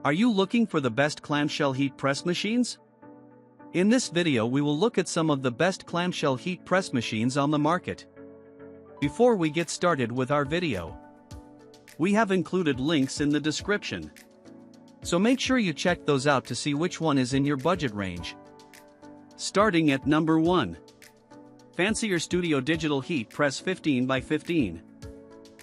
Are you looking for the best clamshell heat press machines? In this video we will look at some of the best clamshell heat press machines on the market. Before we get started with our video, we have included links in the description. So make sure you check those out to see which one is in your budget range. Starting at number 1. Fancierstudio Digital Heat Press 15x15.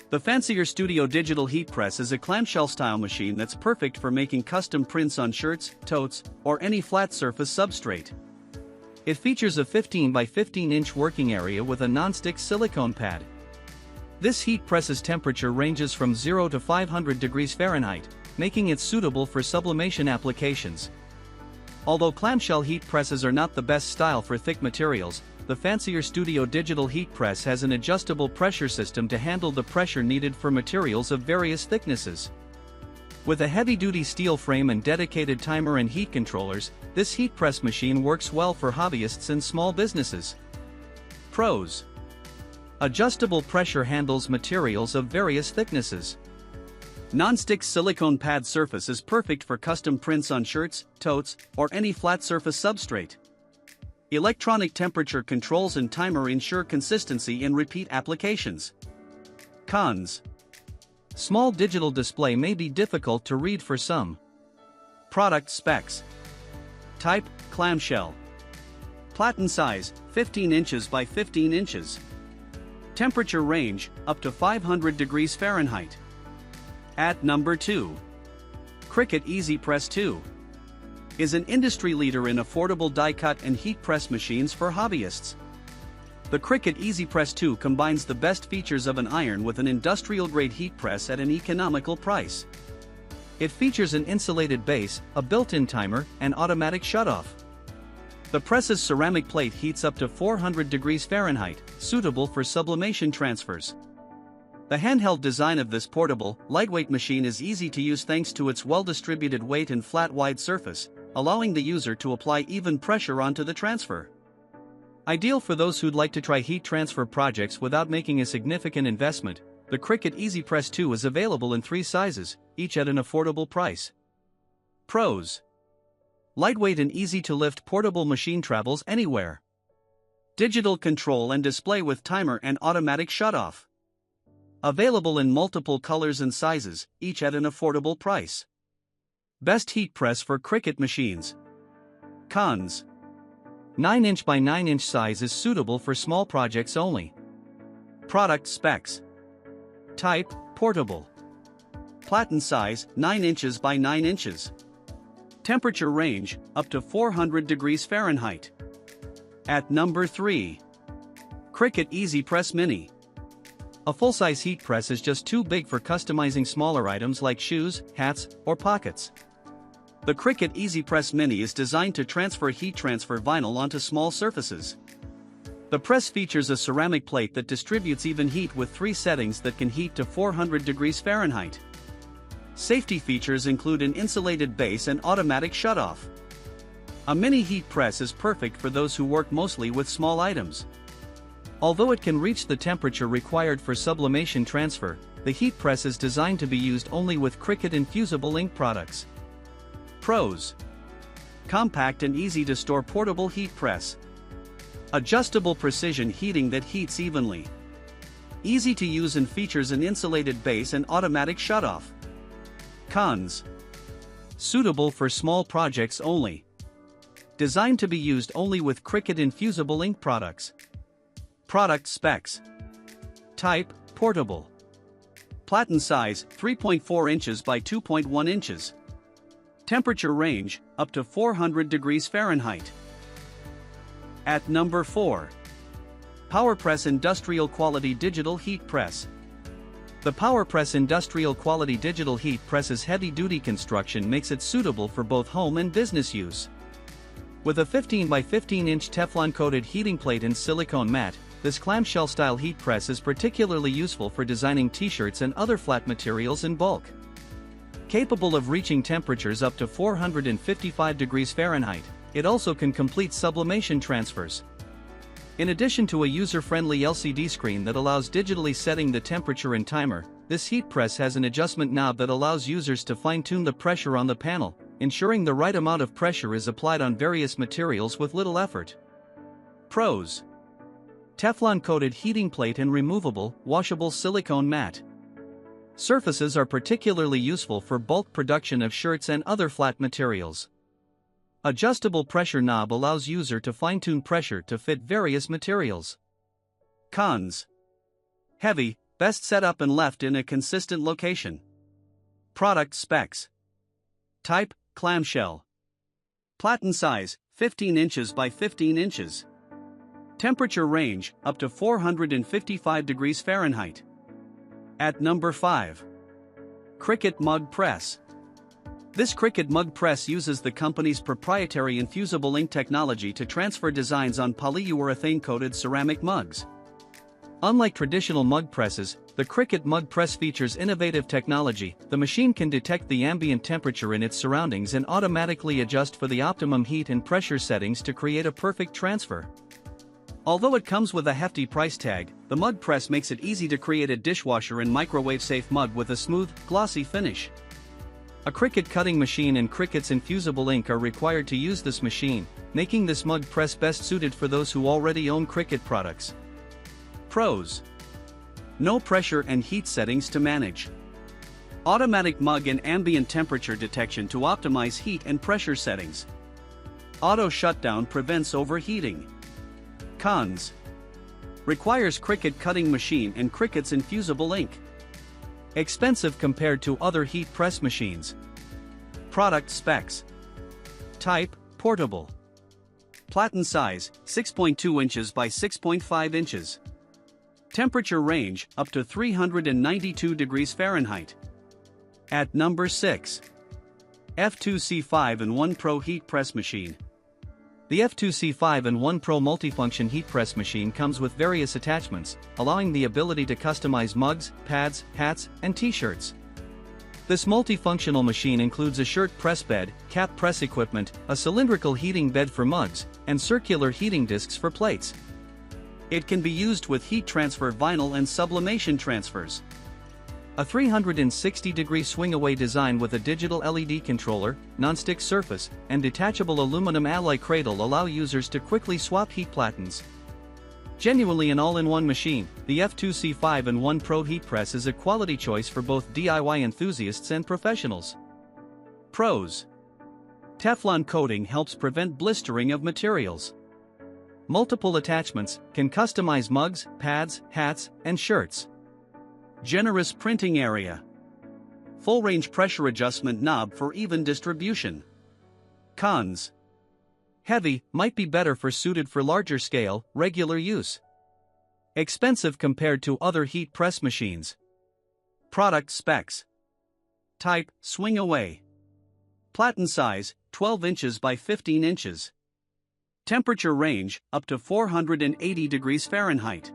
The Fancierstudio Digital Heat Press is a clamshell-style machine that's perfect for making custom prints on shirts, totes, or any flat surface substrate. It features a 15x15-inch working area with a non-stick silicone pad. This heat press's temperature ranges from 0 to 500 degrees Fahrenheit, making it suitable for sublimation applications. Although clamshell heat presses are not the best style for thick materials, the Fancierstudio Digital Heat Press has an adjustable pressure system to handle the pressure needed for materials of various thicknesses. With a heavy-duty steel frame and dedicated timer and heat controllers, this heat press machine works well for hobbyists and small businesses. Pros: adjustable pressure handles materials of various thicknesses. Non-stick silicone pad surface is perfect for custom prints on shirts, totes, or any flat surface substrate. Electronic temperature controls and timer ensure consistency in repeat applications. Cons: small digital display may be difficult to read for some. Product specs: type, clamshell. Platen size, 15 inches by 15 inches. Temperature range, up to 500 degrees Fahrenheit. At number 2. Cricut EasyPress 2 is an industry leader in affordable die-cut and heat press machines for hobbyists. The Cricut EasyPress 2 combines the best features of an iron with an industrial-grade heat press at an economical price. It features an insulated base, a built-in timer, and automatic shut-off. The press's ceramic plate heats up to 400 degrees Fahrenheit, suitable for sublimation transfers. The handheld design of this portable, lightweight machine is easy to use thanks to its well-distributed weight and flat wide surface, allowing the user to apply even pressure onto the transfer. Ideal for those who'd like to try heat transfer projects without making a significant investment, the Cricut EasyPress 2 is available in 3 sizes, each at an affordable price. Pros: lightweight and easy to lift portable machine travels anywhere. Digital control and display with timer and automatic shut-off. Available in multiple colors and sizes, each at an affordable price. Best heat press for Cricut machines. Cons: 9-inch by 9-inch size is suitable for small projects only. Product specs: type, portable. Platen size, 9 inches by 9 inches. Temperature range, up to 400 degrees Fahrenheit. At number 3. Cricut EasyPress Mini. A full-size heat press is just too big for customizing smaller items like shoes, hats, or pockets. The Cricut EasyPress Mini is designed to heat transfer vinyl onto small surfaces. The press features a ceramic plate that distributes even heat with 3 settings that can heat to 400 degrees Fahrenheit. Safety features include an insulated base and automatic shut-off. A mini heat press is perfect for those who work mostly with small items. Although it can reach the temperature required for sublimation transfer, the heat press is designed to be used only with Cricut infusible ink products. Pros: compact and easy to store portable heat press. Adjustable precision heating that heats evenly. Easy to use and features an insulated base and automatic shut-off. Cons: suitable for small projects only. Designed to be used only with Cricut infusible ink products. Product specs: type, portable. Platen size, 3.4 inches by 2.1 inches. Temperature range, up to 400 degrees Fahrenheit. At number 4. PowerPress Industrial Quality Digital Heat Press. The PowerPress Industrial Quality Digital Heat Press's heavy-duty construction makes it suitable for both home and business use. With a 15x15-inch Teflon-coated heating plate and silicone mat, this clamshell-style heat press is particularly useful for designing t-shirts and other flat materials in bulk. Capable of reaching temperatures up to 455 degrees Fahrenheit, it also can complete sublimation transfers. In addition to a user-friendly LCD screen that allows digitally setting the temperature and timer, this heat press has an adjustment knob that allows users to fine-tune the pressure on the panel, ensuring the right amount of pressure is applied on various materials with little effort. Pros: Teflon-coated heating plate and removable, washable silicone mat. Surfaces are particularly useful for bulk production of shirts and other flat materials. Adjustable pressure knob allows user to fine-tune pressure to fit various materials. Cons: Heavy, best set up and left in a consistent location. Product specs. Type: clamshell. Platen size: 15 inches by 15 inches. Temperature range: up to 455 degrees Fahrenheit. At number 5. Cricut Mug Press. This Cricut Mug Press uses the company's proprietary infusible ink technology to transfer designs on polyurethane-coated ceramic mugs. Unlike traditional mug presses, the Cricut Mug Press features innovative technology. The machine can detect the ambient temperature in its surroundings and automatically adjust for the optimum heat and pressure settings to create a perfect transfer. Although it comes with a hefty price tag, the Mug Press makes it easy to create a dishwasher and microwave-safe mug with a smooth, glossy finish. A Cricut cutting machine and Cricut's infusible ink are required to use this machine, making this mug press best suited for those who already own Cricut products. Pros: No pressure and heat settings to manage. Automatic mug and ambient temperature detection to optimize heat and pressure settings. Auto shutdown prevents overheating. Cons: Requires Cricut cutting machine and Cricut's infusible ink. Expensive compared to other heat press machines. Product specs. Type: portable. Platen size: 6.2 inches by 6.5 inches. Temperature range: up to 392 degrees Fahrenheit. At number 6. F2C 5-in-1 Pro Heat Press Machine. The F2C 5-in-1 Pro multifunction heat press machine comes with various attachments, allowing the ability to customize mugs, pads, hats, and t-shirts. This multifunctional machine includes a shirt press bed, cap press equipment, a cylindrical heating bed for mugs, and circular heating discs for plates. It can be used with heat transfer vinyl and sublimation transfers. A 360-degree swing-away design with a digital LED controller, non-stick surface, and detachable aluminum alloy cradle allow users to quickly swap heat platens. Genuinely an all-in-one machine, the F2C 5-in-1 Pro Heat Press is a quality choice for both DIY enthusiasts and professionals. Pros: Teflon coating helps prevent blistering of materials. Multiple attachments, can customize mugs, pads, hats, and shirts. Generous printing area. Full-range pressure adjustment knob for even distribution. Cons: Heavy, might be better suited for larger scale, regular use. Expensive compared to other heat press machines. Product specs. Type: swing away. Platen size: 12 inches by 15 inches. Temperature range: up to 480 degrees Fahrenheit.